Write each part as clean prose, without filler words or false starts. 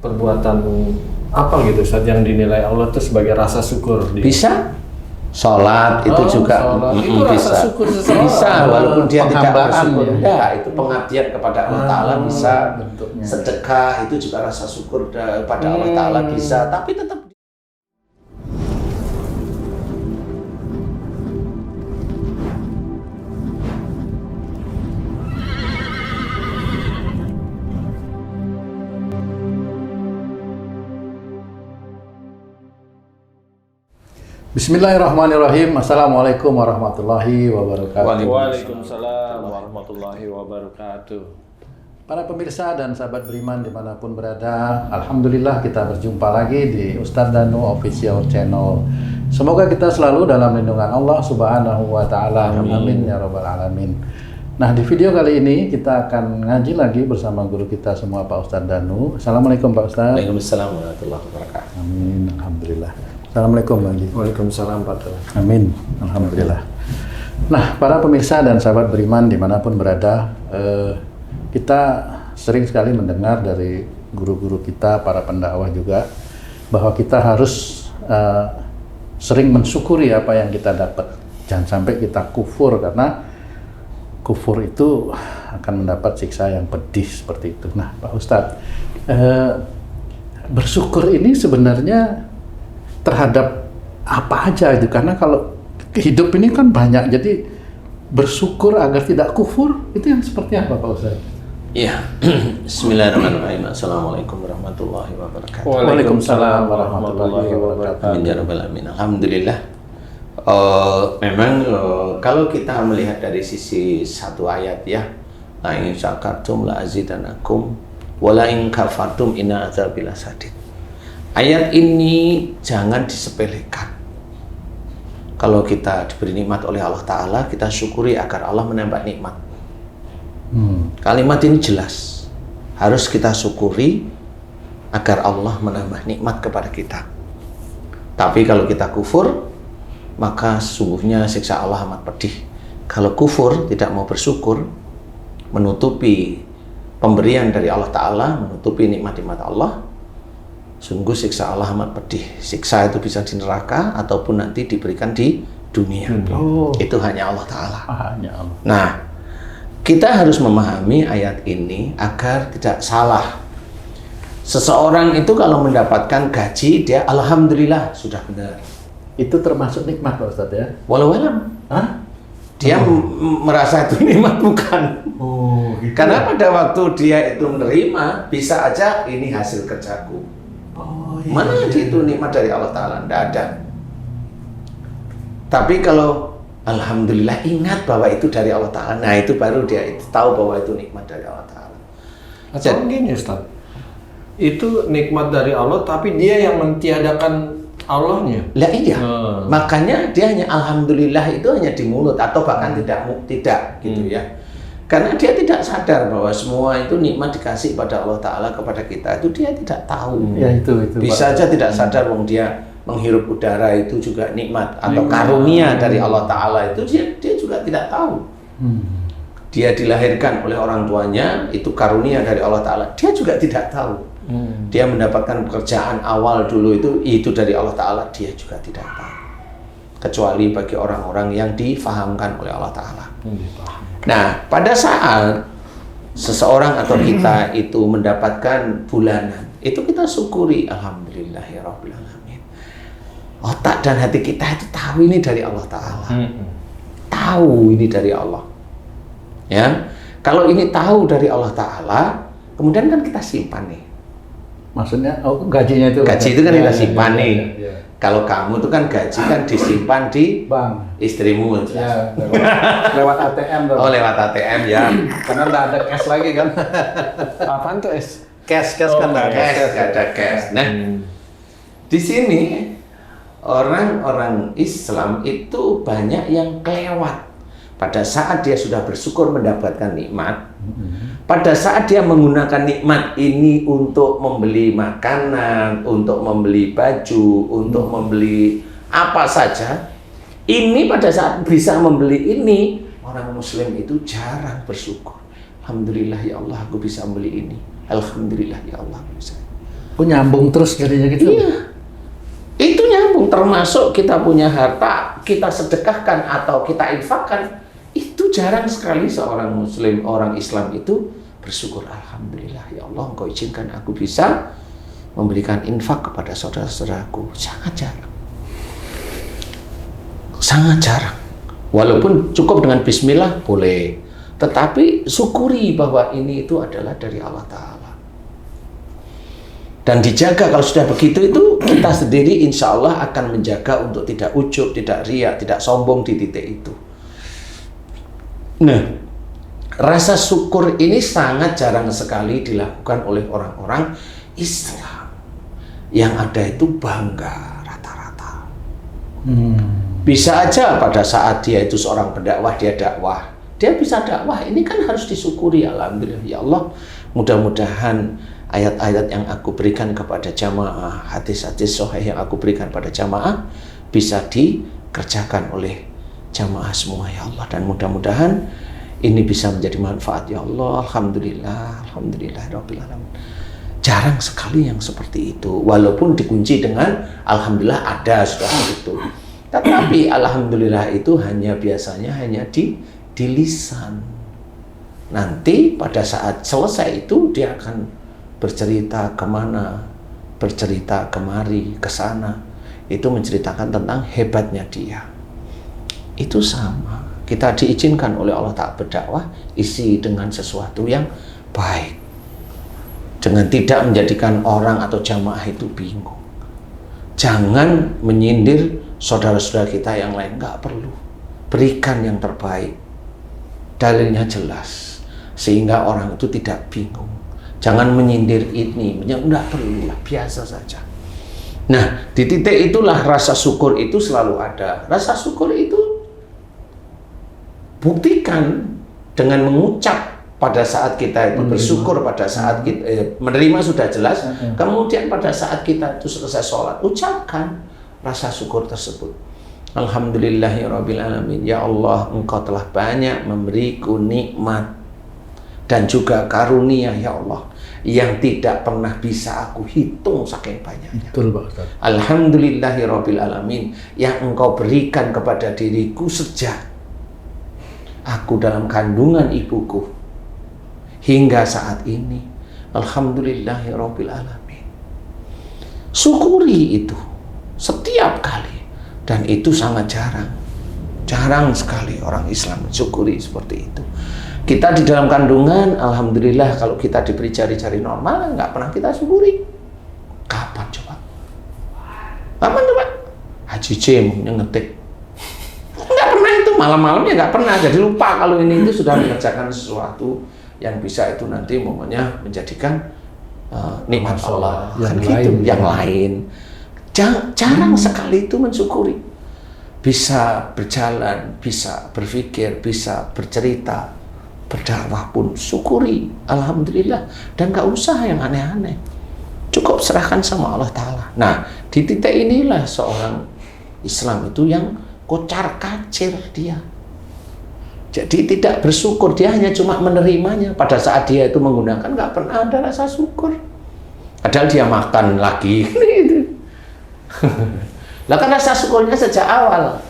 perbuatan apa gitu Ustaz yang dinilai Allah itu sebagai rasa syukur? Bisa. Sholat itu juga itu bisa. Rasa syukur seseorang. Bisa walaupun dia tidak bersyukur. Ya. Itu pengabdian kepada Allah Ta'ala bisa. bentuknya. Sedekah itu juga rasa syukur kepada Allah Ta'ala bisa. Tapi tetap Bismillahirrahmanirrahim. Assalamualaikum warahmatullahi wabarakatuh. Waalaikumsalam warahmatullahi wabarakatuh. Para pemirsa dan sahabat beriman dimanapun berada, Alhamdulillah kita berjumpa lagi di Ustadz Danu Official Channel. Semoga kita selalu dalam lindungan Allah Subhanahu wa Ta'ala. Amin ya Rabbal Alamin. Nah, di video kali ini kita akan ngaji lagi bersama guru kita semua, Pak Ustadz Danu. Assalamualaikum Pak Ustadz. Waalaikumsalam warahmatullahi wabarakatuh. Amin. Alhamdulillah. Assalamualaikum lagi. Waalaikumsalam Pak. Amin. Alhamdulillah. Nah, para pemirsa dan sahabat beriman dimanapun berada, kita sering sekali mendengar dari guru-guru kita, para pendakwah juga, bahwa kita harus sering mensyukuri apa yang kita dapat. Jangan sampai kita kufur, karena kufur itu akan mendapat siksa yang pedih seperti itu. Nah, Pak Ustadz, bersyukur ini sebenarnya terhadap apa aja itu? Karena kalau hidup ini kan banyak, jadi bersyukur agar tidak kufur itu yang seperti apa Pak Ustadz? Iya. Bismillahirrahmanirrahim. Assalamualaikum warahmatullahi wabarakatuh. Waalaikumsalam warahmatullahi wabarakatuh. Amin ya rabbal alamin. Alhamdulillah. Memang kalau kita melihat dari sisi satu ayat ya, la in syakartum la azidanakum wa la in kafartum inna adzabi lasadid. Ayat ini jangan disepelekan. Kalau kita diberi nikmat oleh Allah Ta'ala, kita syukuri agar Allah menambah nikmat. Kalimat ini jelas. Harus kita syukuri agar Allah menambah nikmat kepada kita. Tapi kalau kita kufur, maka sungguhnya siksa Allah amat pedih. Kalau kufur, tidak mau bersyukur, menutupi pemberian dari Allah Ta'ala, menutupi nikmat-nikmat Allah, sungguh siksa Allah amat pedih. Siksa itu bisa di neraka ataupun nanti diberikan di dunia. Itu hanya Allah Ta'ala. Hanya Allah. Nah, kita harus memahami ayat ini agar tidak salah. Seseorang itu kalau mendapatkan gaji, dia alhamdulillah sudah benar. Itu termasuk nikmat Pak Ustadz ya? Walau alam. Dia merasa itu nikmat bukan. Gitu. Karena pada waktu dia itu menerima, bisa aja ini hasil kerjaku. Mana itu nikmat dari Allah Ta'ala? Tidak ada. Tapi kalau alhamdulillah ingat bahwa itu dari Allah Ta'ala, nah itu baru dia itu tahu bahwa itu nikmat dari Allah Ta'ala. Atau gini Ustaz, itu nikmat dari Allah tapi dia yang mentiadakan Allahnya. Lah iya. Makanya dia hanya alhamdulillah itu hanya di mulut atau bahkan tidak gitu ya. Karena dia tidak sadar bahwa semua itu nikmat dikasih pada Allah Ta'ala kepada kita, itu dia tidak tahu. Ya itu Bisa aja tidak sadar bahwa dia menghirup udara itu juga nikmat atau karunia dari Allah Ta'ala, itu dia juga tidak tahu. Dia dilahirkan oleh orang tuanya, itu karunia dari Allah Ta'ala, dia juga tidak tahu. Dia mendapatkan pekerjaan awal dulu itu dari Allah Ta'ala, dia juga tidak tahu. Kecuali bagi orang-orang yang difahamkan oleh Allah Ta'ala. Nah, pada saat seseorang atau kita itu mendapatkan bulanan, itu kita syukuri, alhamdulillahirabbil alamin. Otak dan hati kita itu tahu ini dari Allah Ta'ala. Tahu ini dari Allah. Ya. Kalau ini tahu dari Allah Ta'ala, kemudian kan kita simpan nih. Maksudnya gajinya itu? Gaji itu kan kita simpan nih. Kalau kamu tuh kan gaji kan disimpan di bank istrimu. Ya, lewat ATM. Lewat ATM ya. Karena nggak ada cash lagi kan. Apaan tuh es? Cash kan nggak ada cash. Nah, di sini orang-orang Islam itu banyak yang kelewat. Pada saat dia sudah bersyukur mendapatkan nikmat, pada saat dia menggunakan nikmat ini untuk membeli makanan, untuk membeli baju, untuk membeli apa saja, ini pada saat bisa membeli ini, orang Muslim itu jarang bersyukur. Alhamdulillah ya Allah, aku bisa membeli ini. Alhamdulillah ya Allah, aku bisa. Oh, nyambung terus jadinya gitu? Iya. Itu nyambung, termasuk kita punya harta, kita sedekahkan atau kita infakkan. Itu jarang sekali seorang muslim, orang Islam itu bersyukur, alhamdulillah ya Allah Engkau izinkan aku bisa memberikan infak kepada saudara-saudaraku. Sangat jarang. Sangat jarang. Walaupun cukup dengan bismillah boleh, tetapi syukuri bahwa ini itu adalah dari Allah Ta'ala. Dan dijaga, kalau sudah begitu itu kita sendiri insya Allah akan menjaga untuk tidak ujub, tidak riya, tidak sombong di titik itu. Nah, rasa syukur ini sangat jarang sekali dilakukan oleh orang-orang Islam. Yang ada itu bangga rata-rata. Bisa aja pada saat dia itu seorang pendakwah, dia dakwah. Dia bisa dakwah, ini kan harus disyukuri, alhamdulillah ya Allah. Mudah-mudahan ayat-ayat yang aku berikan kepada jamaah, hadis-hadis sahih yang aku berikan pada jamaah bisa dikerjakan oleh jamaah semua ya Allah, dan mudah-mudahan ini bisa menjadi manfaat ya Allah. Alhamdulillah, alhamdulillah rabbil alamin. Jarang sekali yang seperti itu, walaupun dikunci dengan alhamdulillah ada sudah itu. Tetapi alhamdulillah itu biasanya hanya di lisan. Nanti pada saat selesai itu dia akan bercerita kemana, bercerita kemari, ke sana. Itu menceritakan tentang hebatnya dia. Itu sama. Kita diizinkan oleh Allah Ta'ala berdakwah, isi dengan sesuatu yang baik. Dengan tidak menjadikan orang atau jamaah itu bingung. Jangan menyindir saudara-saudara kita yang lain, nggak perlu. Berikan yang terbaik. Dalilnya jelas. Sehingga orang itu tidak bingung. Jangan menyindir ini, enggak perlu, biasa saja. Nah, di titik itulah rasa syukur itu selalu ada. Rasa syukur itu buktikan dengan mengucap pada saat kita itu bersyukur, pada saat kita menerima sudah jelas. Kemudian pada saat kita itu selesai sholat, ucapkan rasa syukur tersebut. Alhamdulillahirabbil alamin. Ya Allah, Engkau telah banyak memberiku nikmat dan juga karunia ya Allah, yang tidak pernah bisa aku hitung saking banyaknya. Betul, Pak Ustaz. Alhamdulillahirabbil alamin, yang Engkau berikan kepada diriku sejak aku dalam kandungan ibuku hingga saat ini. Alhamdulillahirabbil alamin. Syukuri itu setiap kali, dan itu sangat jarang. Jarang sekali orang Islam mensyukuri seperti itu. Kita di dalam kandungan, alhamdulillah kalau kita diberi jari-jari normal, nggak pernah kita syukuri. Kapan coba? Kapan coba? Haji Jim ngetik. Nggak pernah itu, malam-malamnya nggak pernah. Jadi lupa kalau ini itu sudah mengerjakan sesuatu yang bisa itu nanti momennya menjadikan nikmat Allah. Yang Kan lain, gitu, yang lain. Jarang sekali itu mensyukuri. Bisa berjalan, bisa berpikir, bisa bercerita, berdakwah pun syukuri, alhamdulillah, dan gak usah yang aneh-aneh, cukup serahkan sama Allah Ta'ala. Nah, di titik inilah seorang Islam itu yang kocar kacir dia. Jadi tidak bersyukur, dia hanya cuma menerimanya. Pada saat dia itu menggunakan, gak pernah ada rasa syukur. Padahal dia makan lagi. Lah kan rasa syukurnya sejak awal.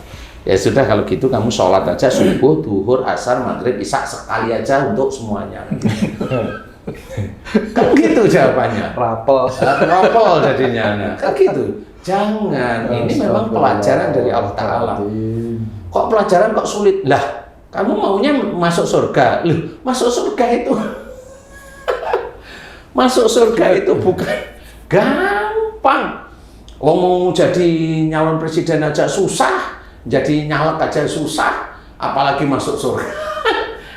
Ya sudah, kalau gitu kamu sholat aja subuh, duhur, asar, maghrib, isya sekali aja untuk semuanya. Kan gitu jawabannya. Rapel jadinya. Nah, kan gitu. Jangan. Ini memang pelajaran dari Allah Ta'ala. Kok pelajaran kok sulit? Lah, kamu maunya masuk surga. Loh, masuk surga itu masuk surga itu bukan gampang. Wong mau jadi nyalon presiden aja susah, jadi nyalek aja susah, apalagi masuk surga.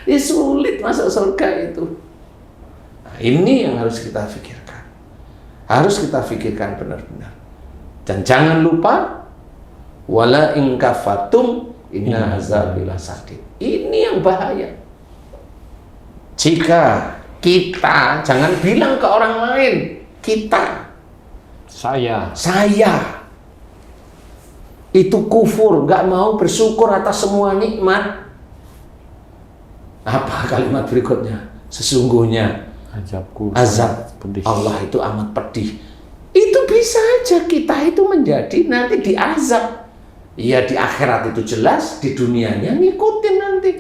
Ini sulit masuk surga itu. Nah, ini yang harus kita pikirkan. Harus kita pikirkan benar-benar. Dan jangan lupa, wala in kafartum inna azabi lasadid. Ini yang bahaya. Jika kita, jangan bilang ke orang lain, kita, saya itu kufur, nggak mau bersyukur atas semua nikmat. Apa kalimat berikutnya? Sesungguhnya azab Allah itu amat pedih. Itu bisa aja kita itu menjadi nanti diazab. Ya di akhirat itu jelas, di dunianya ngikutin nanti.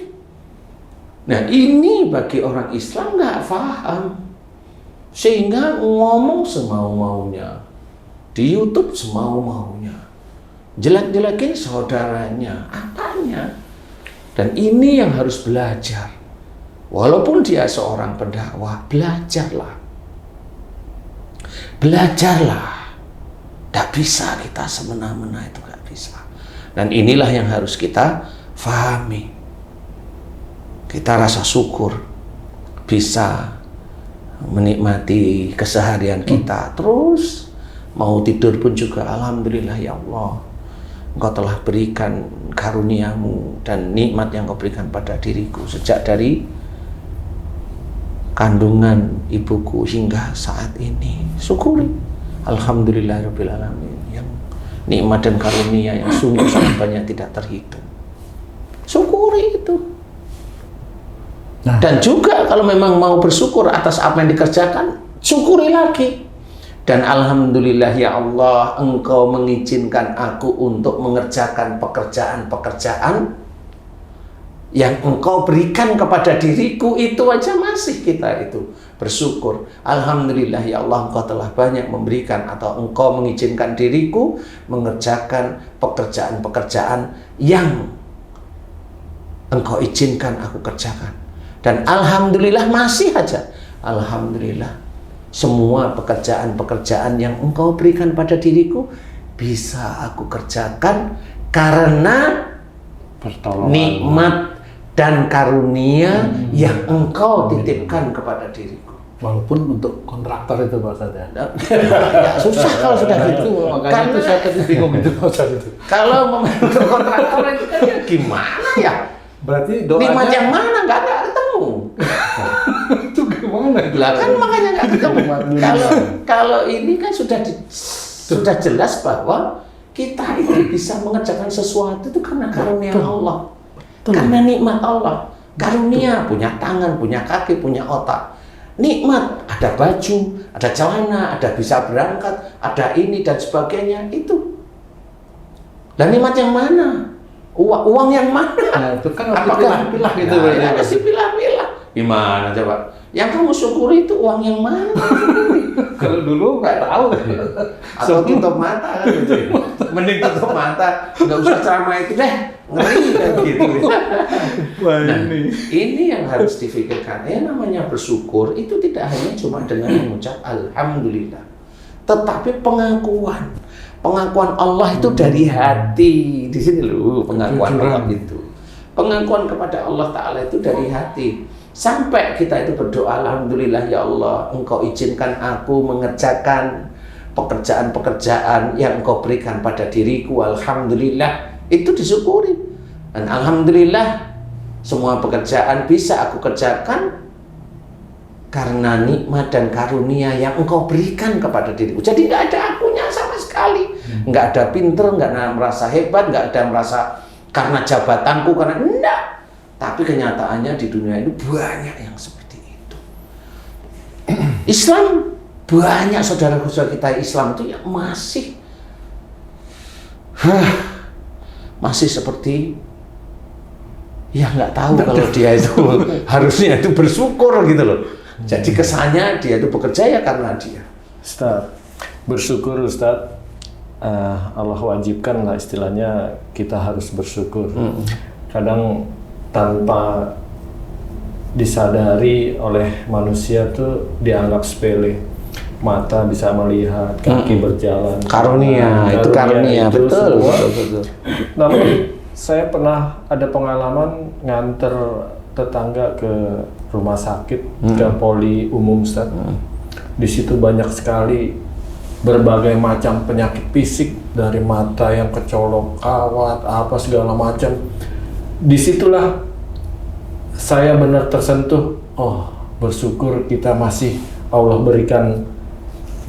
Nah ini bagi orang Islam nggak paham, sehingga ngomong semau-maunya, di YouTube semau-maunya, jelek-jelekin saudaranya, apanya. Dan ini yang harus belajar. Walaupun dia seorang pendakwah, belajarlah. Belajarlah. Tidak bisa kita semena-mena, itu nggak bisa. Dan inilah yang harus kita fahami. Kita rasa syukur bisa menikmati keseharian kita. Terus mau tidur pun juga alhamdulillah ya Allah, Engkau telah berikan karuniamu dan nikmat yang Kau berikan pada diriku sejak dari kandungan ibuku hingga saat ini. Syukuri. Alhamdulillahirabbil alamin. Yang nikmat dan karunia yang sungguh sangat banyak tidak terhitung. Syukuri itu. Dan juga kalau memang mau bersyukur atas apa yang dikerjakan, syukuri lagi. Dan alhamdulillah ya Allah, Engkau mengizinkan aku untuk mengerjakan pekerjaan-pekerjaan yang Engkau berikan kepada diriku, itu aja masih kita itu bersyukur. Alhamdulillah ya Allah, Engkau telah banyak memberikan atau Engkau mengizinkan diriku mengerjakan pekerjaan-pekerjaan yang Engkau izinkan aku kerjakan. Dan alhamdulillah masih aja, alhamdulillah semua pekerjaan-pekerjaan yang Engkau berikan pada diriku bisa aku kerjakan karena nikmat dan karunia yang Engkau titipkan kepada diriku. Walaupun untuk kontraktor itu Pak Ustadz ya. Ya susah kalau sudah gitu. Makanya itu saya tadi bingung itu Pak Ustadz itu. Kalau untuk kontraktor itu kan ya gimana ya? Berarti doanya nikmat yang mana nggak ketemu. itu gimana? Lah kan makanya nggak ketemu. Kalau ini kan sudah jelas bahwa kita itu bisa mengerjakan sesuatu itu karena karunia Allah, karena nikmat Allah. Karunia punya tangan, punya kaki, punya otak. Nikmat ada baju, ada celana, ada bisa berangkat, ada ini dan sebagainya itu. Dan nikmat yang mana? Uang yang mana? Nah, itu kan apakah pilah gitu nah, ya, harus dipilah-pilah. Gimana coba? Yang kamu syukuri itu uang yang mana? Kalau dulu nggak tahu. Atau tutup mata kan gitu. Mending tutup mata, nggak usah ceramah itu deh, ngeri kan gitu. Nah, ini yang harus difikirkan. Namanya bersyukur itu tidak hanya cuma dengan mengucap alhamdulillah, tetapi pengakuan Allah itu dari hati. Di sini loh pengakuan Allah itu. Pengakuan kepada Allah Ta'ala itu dari hati. Sampai kita itu berdoa, alhamdulillah ya Allah, Engkau izinkan aku mengerjakan pekerjaan-pekerjaan yang Engkau berikan pada diriku. Alhamdulillah, itu disyukuri. Dan alhamdulillah semua pekerjaan bisa aku kerjakan karena nikmat dan karunia yang Engkau berikan kepada diriku. Jadi nggak ada akunya sama sekali. Nggak ada pinter, nggak ada merasa hebat, nggak ada merasa karena jabatanku, karena enggak. Tapi kenyataannya di dunia ini banyak yang seperti itu. Islam banyak saudara-saudara kita Islam itu yang masih seperti ya nggak tahu kalau dia itu harusnya itu bersyukur gitu loh. Jadi kesannya dia itu bekerja ya karena dia. Ustaz, bersyukur Ustaz, Allah wajibkan lah istilahnya kita harus bersyukur. Kadang tanpa disadari oleh manusia tuh dianggap sepele. Mata bisa melihat, kaki berjalan. Karunia, itu karunia, itu betul, semua. betul. Namun saya pernah ada pengalaman nganter tetangga ke rumah sakit, ke poli umum Ustaz. Di situ banyak sekali berbagai macam penyakit fisik, dari mata yang kecolok, kawat, apa segala macam. Disitulah saya benar tersentuh. Oh, bersyukur kita masih Allah berikan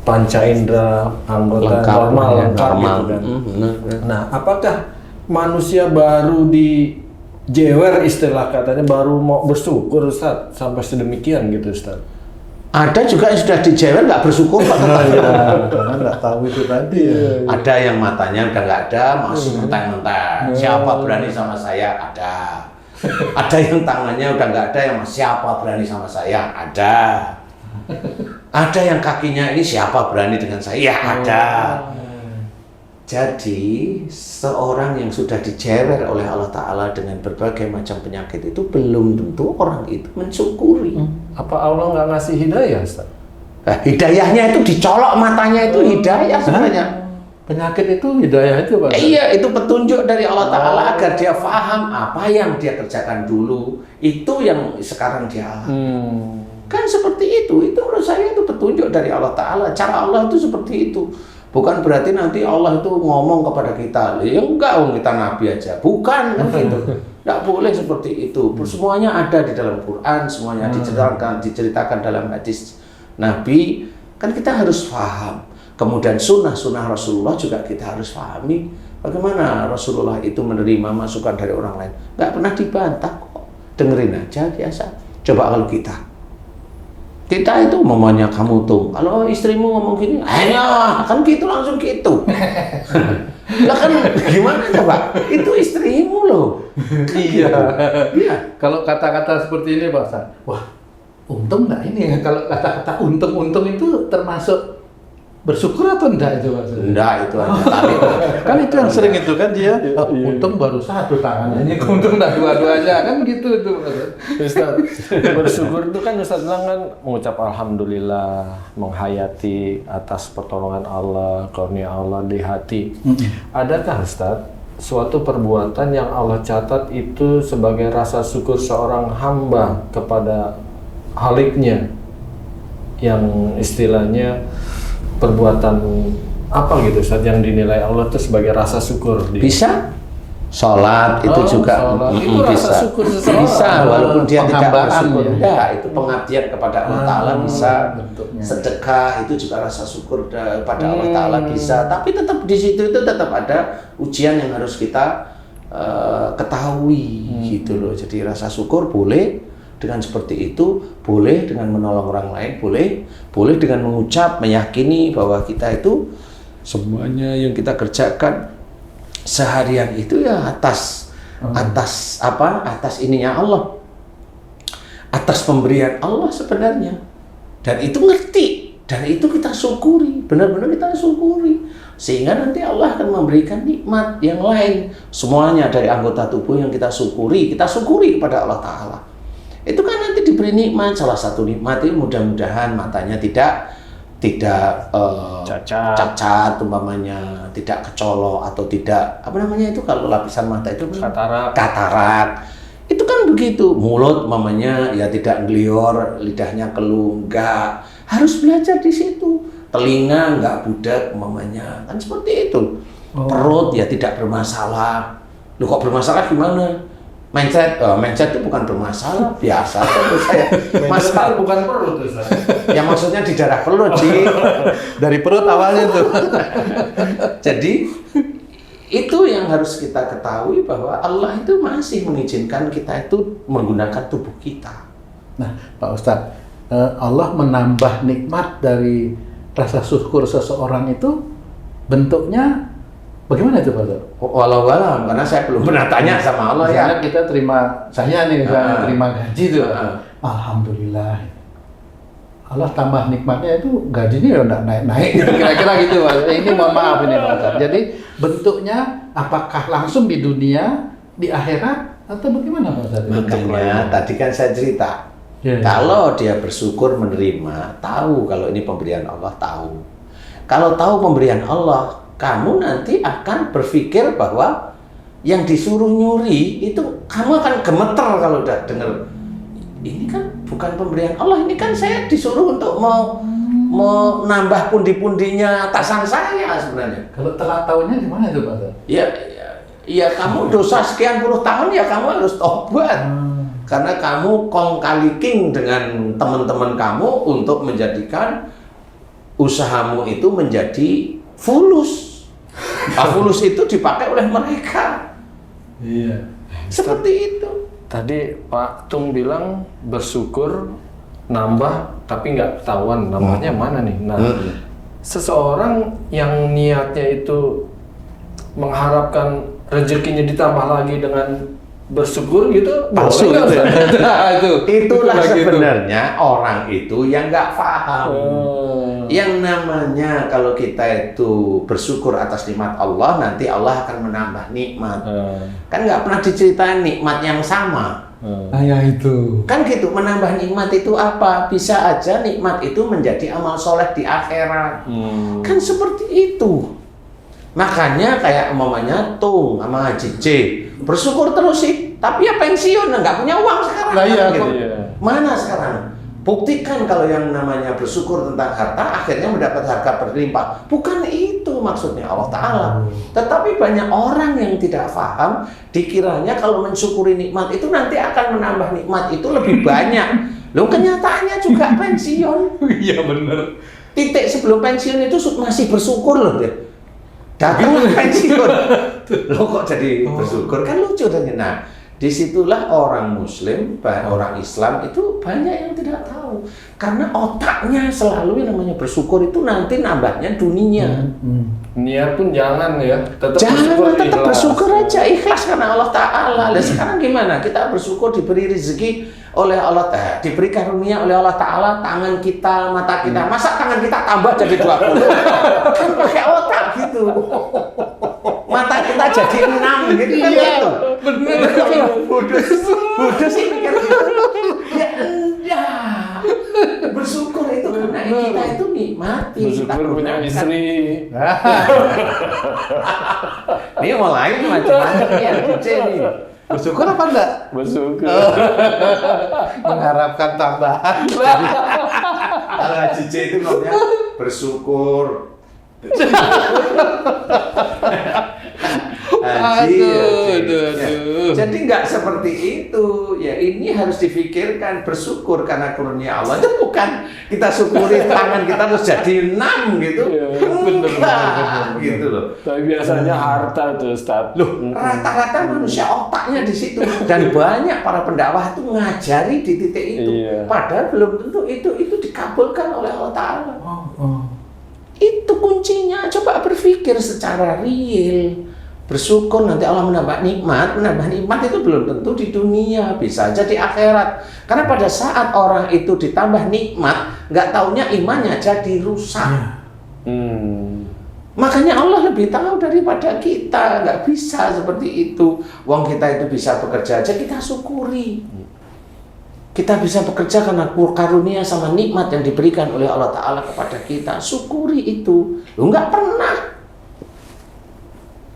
panca indera, anggota normal lengkap gitu kan. Nah, apakah manusia baru di jewer istilah katanya baru mau bersyukur Ustaz sampai sedemikian gitu Ustaz? Ada juga yang sudah dijewer nggak bersyukur kok tetap. Karena nggak tahu itu tadi ya. Ada yang matanya udah nggak ada, masih menteng-menteng. Siapa berani sama saya? Ada. Ada yang tangannya udah nggak ada, yang siapa berani sama saya? Ada. Ada yang kakinya ini siapa berani dengan saya? Ada. Jadi seorang yang sudah dijewer oleh Allah Ta'ala dengan berbagai macam penyakit itu belum tentu orang itu mensyukuri. Apa Allah nggak ngasih hidayah, Ustaz? Nah, hidayahnya itu dicolok matanya itu hidayah sebenarnya. Penyakit itu hidayah itu Pak. Iya, itu petunjuk dari Allah Ta'ala agar dia paham apa yang dia kerjakan dulu. Itu yang sekarang dia alami. Kan seperti itu menurut saya itu petunjuk dari Allah Ta'ala. Cara Allah itu seperti itu. Bukan berarti nanti Allah itu ngomong kepada kita, ya enggak, kita nabi aja. Bukan gitu. Enggak boleh seperti itu. Semuanya ada di dalam Quran, semuanya diceritakan dalam hadis Nabi. Kan kita harus paham. Kemudian sunnah Rasulullah juga kita harus pahami. Bagaimana Rasulullah itu menerima masukan dari orang lain. Enggak pernah dibantah kok. Dengerin aja biasa. Coba kalau kita itu mamanya kamu tuh, kalau istrimu ngomong gini, kan gitu langsung gitu. Lah kan gimana coba? Itu istrimu loh. Iya. Iya. Kalau kata-kata seperti ini Pak Ustaz, wah untung nggak ini ya? Kalau kata-kata untung itu termasuk bersyukur atau enggak itu Pak Ustaz? Enggak, itu aja. Tapi Kan itu yang sering itu kan dia, untung baru satu tangannya, ini untung dah dua-duanya kan gitu itu Pak Ustaz. Ustaz, bersyukur itu kan Ustaz bilang kan mengucap alhamdulillah, menghayati atas pertolongan Allah, karunia Allah di hati. Adakah Ustaz suatu perbuatan yang Allah catat itu sebagai rasa syukur seorang hamba kepada Haliknya, yang istilahnya perbuatan apa gitu Ustaz yang dinilai Allah itu sebagai rasa syukur dia? bisa sholat itu juga sholat. Itu rasa bisa. syukur seseorang. Bisa walaupun dia tidak Penghambaan bersyukur. ya. Ya, itu pengabdian kepada Allah Ta'ala bisa. bentuknya. Sedekah itu juga rasa syukur pada Allah Ta'ala bisa. Tapi tetap di situ itu tetap ada ujian yang harus kita ketahui gitu loh. Jadi rasa syukur boleh dengan seperti itu, boleh dengan menolong orang lain, boleh dengan mengucap, meyakini bahwa kita itu semuanya yang kita kerjakan seharian itu ya atas ininya Allah, atas pemberian Allah sebenarnya, dan itu ngerti, dan itu kita syukuri, benar-benar kita syukuri, sehingga nanti Allah akan memberikan nikmat yang lain, semuanya dari anggota tubuh yang kita syukuri kepada Allah Ta'ala. Itu kan nanti diberi nikmat. Salah satu nikmat itu mudah-mudahan matanya tidak cacat umpamanya, tidak kecolok atau tidak itu kalau lapisan mata itu katarak. Itu kan begitu. Mulut umpamanya ya tidak ngelior, lidahnya keluh, enggak. Harus belajar di situ. Telinga enggak budak umpamanya. Kan seperti itu. Perut ya tidak bermasalah. Loh kok bermasalah gimana? Mindset itu bukan bermasalah, biasa menurut saya. Masalah bukan perut tuh, ya maksudnya di daerah perut sih. Dari perut awalnya tuh. Jadi itu yang harus kita ketahui bahwa Allah itu masih mengizinkan kita itu menggunakan tubuh kita. Nah, Pak Ustadz, Allah menambah nikmat dari rasa syukur seseorang itu bentuknya bagaimana itu Pak Ustadz? Walau karena saya belum pernah tanya sama Allah ya. Misalnya kita terima gaji tuh, alhamdulillah. Allah tambah nikmatnya itu gajinya ya nggak naik-naik gitu, kira-kira gitu Pak. Ini mohon maaf ini Pak Ustadz. Jadi bentuknya apakah langsung di dunia, di akhirat atau bagaimana Pak Ustadz? Makanya tadi kan saya cerita. Kalau dia bersyukur menerima, tahu kalau ini pemberian Allah, tahu. Kalau tahu pemberian Allah, kamu nanti akan berpikir bahwa yang disuruh nyuri itu kamu akan gemeter kalau udah dengar ini kan bukan pemberian Allah, ini kan saya disuruh untuk mau nambah pundi-pundinya atasan saya sebenarnya. Kalau telah tahunnya gimana itu Pak? Ya kamu dosa sekian puluh tahun ya kamu harus tobat. Karena kamu kong kali king dengan teman-teman kamu untuk menjadikan usahamu itu menjadi fulus. Fulus itu dipakai oleh mereka. Iya. Seperti itu. Tadi Pak Tung bilang bersyukur nambah tapi nggak ketahuan nambahnya mana nih. Nah, seseorang yang niatnya itu mengharapkan rezekinya ditambah lagi dengan bersyukur gitu, palsu boleh gitu. nggak, Ustaz? Nah, Itulah gitu. sebenarnya orang itu yang nggak paham. Yang namanya kalau kita itu bersyukur atas nikmat Allah, nanti Allah akan menambah nikmat. Kan nggak pernah diceritain nikmat yang sama. Ya itu. Kan gitu, menambah nikmat itu apa? Bisa aja nikmat itu menjadi amal soleh di akhirat. Kan seperti itu. Makanya kayak umpamanya Tung sama Haji J bersyukur terus sih, tapi ya pensiun, nggak punya uang sekarang. Nah, iya, gitu. iya. Mana sekarang? Buktikan kalau yang namanya bersyukur tentang harta akhirnya mendapat harta berlimpah. Bukan itu maksudnya Allah Ta'ala. Tetapi banyak orang yang tidak paham, dikiranya kalau mensyukuri nikmat itu nanti akan menambah nikmat itu lebih banyak. Loh kenyataannya juga pensiun. Iya bener. Titik sebelum pensiun itu masih bersyukur loh dia. Datanglah pensiun. Loh kok jadi bersyukur? Kan lucu dan nah. Disitulah orang Muslim, orang Islam itu banyak yang tidak tahu. Karena otaknya selalu yang namanya bersyukur itu nanti nambahnya dunia. Niat pun jangan ya, tetap Jangan, tetap ikhlas. bersyukur aja, ikhlas karena Allah Ta'ala. Dan sekarang gimana? Kita bersyukur diberi rezeki oleh Allah Ta'ala, diberi karunia oleh Allah Ta'ala, tangan kita, mata kita. Masa tangan kita tambah jadi 20? Kan pakai otak gitu. Mata kita jadi 6 gitu kan gitu. Bener. Bodoh sih mikir gitu. Ya enggak. Bersyukur itu karena kita itu nikmati. Bersyukur punya istri. Ini mulai macam-macam ya DJ nih. Bersyukur apa enggak? Bersyukur. Mengharapkan tambahan. Kalau DJ itu namanya bersyukur. Aduh. Jadi nggak seperti itu. Ya ini harus difikirkan bersyukur karena karunia Allah itu bukan kita syukuri tangan kita terus jadi 6 gitu. Iya, bener, Gitu loh. Tapi biasanya harta tuh Ustaz. Loh, rata-rata manusia otaknya di situ dan banyak para pendakwah itu ngajari di titik itu. Iya. Padahal belum tentu itu dikabulkan oleh Allah Ta'ala. Itu kuncinya. Coba berpikir secara real. Bersyukur nanti Allah menambah nikmat itu belum tentu di dunia, bisa aja di akhirat. Karena pada saat orang itu ditambah nikmat, nggak taunya imannya jadi rusak. Makanya Allah lebih tahu daripada kita, nggak bisa seperti itu. Wong kita itu bisa bekerja aja, kita syukuri. Kita bisa bekerja karena karunia sama nikmat yang diberikan oleh Allah Ta'ala kepada kita. Syukuri itu. Lu nggak pernah.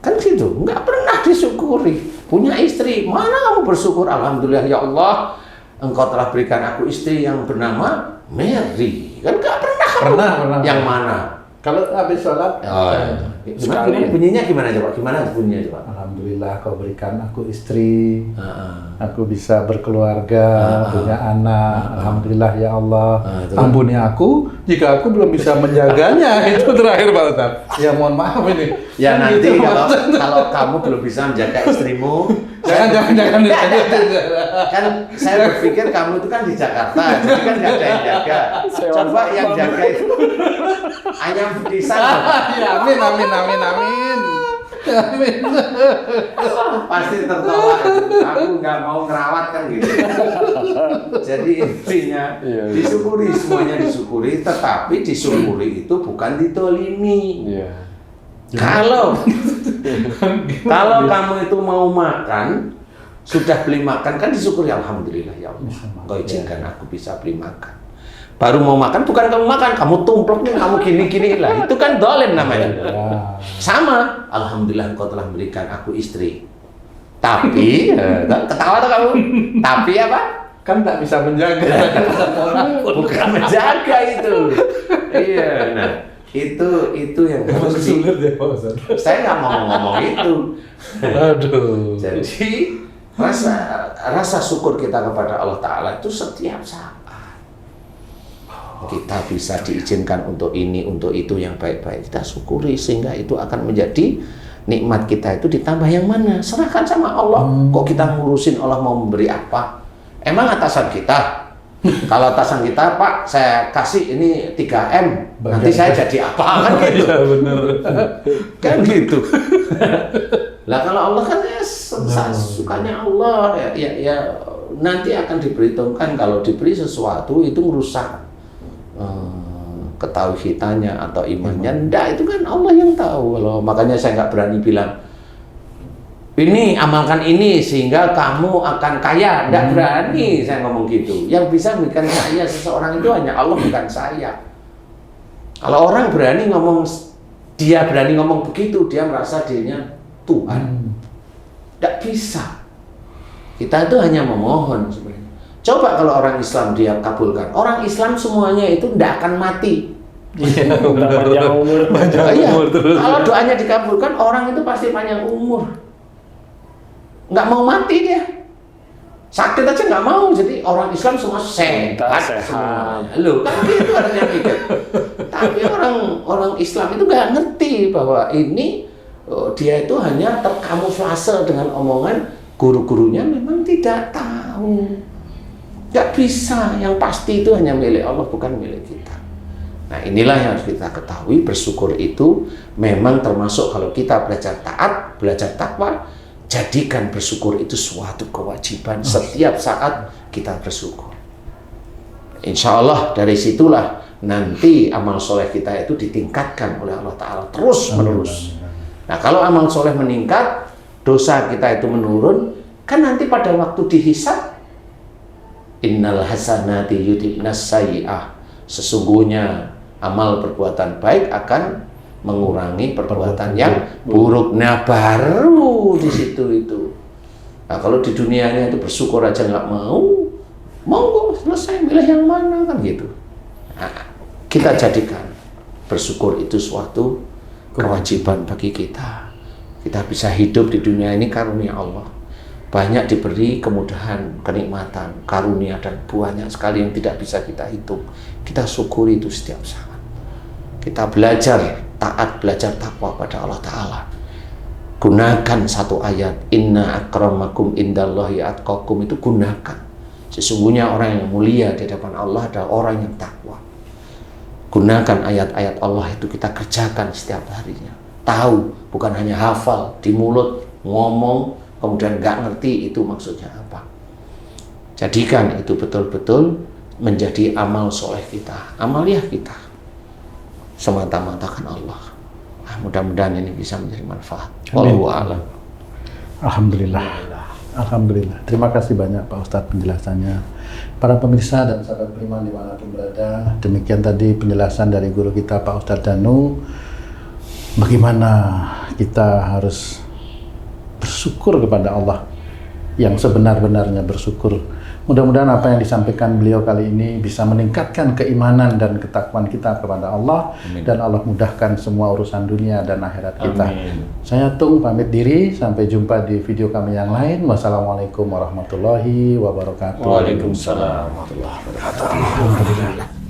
Kan gitu, nggak pernah disyukuri. Punya istri, mana kamu bersyukur? Alhamdulillah ya Allah, Engkau telah berikan aku istri yang bernama Mary. Kan nggak pernah kamu. Pernah. Yang mana? Kalau habis sholat, Gimana bunyinya gimana coba? Gimana bunyinya coba? Alhamdulillah kau berikan aku istri, aku bisa berkeluarga, punya anak. Alhamdulillah ya Allah. Ampuni aku jika aku belum bisa menjaganya. Itu terakhir Pak Ustaz. Ya mohon maaf ini. Ya Kan nanti gitu, Pak Ustaz. kalau kamu belum bisa menjaga istrimu, Jangan. kan saya berpikir kamu itu kan di Jakarta, jadi kan nggak ada yang jaga. Coba yang jaga itu ayam pisang. Ya, amin. Pasti tertawa. Aku nggak mau ngerawat kan gitu. Jadi intinya disyukuri, semuanya disyukuri, tetapi disyukuri itu bukan ditolimi. Kalau kamu itu mau makan, sudah beli makan kan disyukuri, alhamdulillah ya Allah, Engkau izinkan aku bisa beli makan. Baru mau makan bukan kamu makan, kamu tumplok nih, kamu gini lah, itu kan dolim namanya. Sama, alhamdulillah Engkau telah memberikan aku istri. Tapi ketawa tuh kamu. Tapi apa? Kan tak bisa menjaga. Bukan menjaga itu. Iya, nah. Itu yang harus Sulit ya Pak Ustaz. saya nggak mau ngomong itu. Aduh. Jadi rasa syukur kita kepada Allah Ta'ala itu setiap saat kita bisa diizinkan untuk ini, untuk itu yang baik-baik, kita syukuri sehingga itu akan menjadi nikmat kita itu ditambah yang mana, serahkan sama Allah. Kok kita ngurusin Allah mau memberi apa? Emang atasan kita Kalau atasan kita, Pak, saya kasih ini 3M, nanti saya jadi apa kan gitu. Iya benar. Kan gitu. Lah kalau Allah kan ya sukanya Allah ya nanti akan diperhitungkan kalau diberi sesuatu itu merusak ketauhidannya atau imannya. Ndak, itu kan Allah yang tahu. Kalau makanya saya nggak berani bilang ini amalkan ini sehingga kamu akan kaya. Nggak berani saya ngomong gitu. Yang bisa memberikan kaya seseorang itu hanya Allah, bukan saya. Kalau orang berani ngomong, dia berani ngomong begitu, dia merasa dirinya Tuhan. Nggak bisa. Kita itu hanya memohon sebenarnya. Coba kalau orang Islam dia kabulkan. Orang Islam semuanya itu nggak akan mati. Iya, panjang umur. Kalau doanya dikabulkan, orang itu pasti panjang umur. Nggak mau mati dia, sakit aja nggak mau. Jadi orang Islam semua sehat semuanya. Loh, kan gitu artinya pikir. Tapi orang Islam itu nggak ngerti bahwa ini dia itu hanya terkamuflase dengan omongan guru-gurunya, memang tidak tahu. Nggak bisa, yang pasti itu hanya milik Allah, bukan milik kita. Nah inilah yang harus kita ketahui. Bersyukur itu memang termasuk kalau kita belajar taat, belajar takwa. Jadikan bersyukur itu suatu kewajiban. Setiap saat kita bersyukur. Insya Allah dari situlah nanti amal soleh kita itu ditingkatkan oleh Allah Ta'ala terus menerus. Nah kalau amal soleh meningkat, dosa kita itu menurun, kan nanti pada waktu dihisab, innal hasanati yudhibnas sayyi'ah, sesungguhnya amal perbuatan baik akan mengurangi perbuatan yang buruk. Nah baru di situ itu. Nah kalau di dunianya itu bersyukur aja nggak mau, monggo selesai, milih yang mana kan gitu. Nah, kita jadikan bersyukur itu suatu kewajiban bagi kita. Kita bisa hidup di dunia ini karunia Allah. Banyak diberi kemudahan, kenikmatan, karunia dan banyak sekali yang tidak bisa kita hitung. Kita syukuri itu setiap saat. Kita belajar taat, belajar takwa pada Allah Ta'ala. Gunakan satu ayat, inna akramakum indallahi atqakum, itu gunakan. Sesungguhnya orang yang mulia di hadapan Allah adalah orang yang takwa. Gunakan ayat-ayat Allah itu, kita kerjakan setiap harinya. Tahu, bukan hanya hafal di mulut, ngomong, kemudian nggak ngerti itu maksudnya apa. Jadikan itu betul-betul menjadi amal soleh kita, amaliah kita. Semata-mata kan Allah. Nah, mudah-mudahan ini bisa menjadi manfaat. Wallahu a'lam. Alhamdulillah. Alhamdulillah. Terima kasih banyak Pak Ustadz penjelasannya. Para pemirsa dan sahabat beriman dimanapun berada, demikian tadi penjelasan dari guru kita Pak Ustadz Danu. Bagaimana kita harus bersyukur kepada Allah, yang sebenar-benarnya bersyukur. Mudah-mudahan apa yang disampaikan beliau kali ini bisa meningkatkan keimanan dan ketakwaan kita kepada Allah. Amin. Dan Allah mudahkan semua urusan dunia dan akhirat kita. Amin. Saya Tung pamit diri, sampai jumpa di video kami yang lain. Wassalamualaikum warahmatullahi wabarakatuh. Waalaikumsalam warahmatullahi wabarakatuh. Alhamdulillah.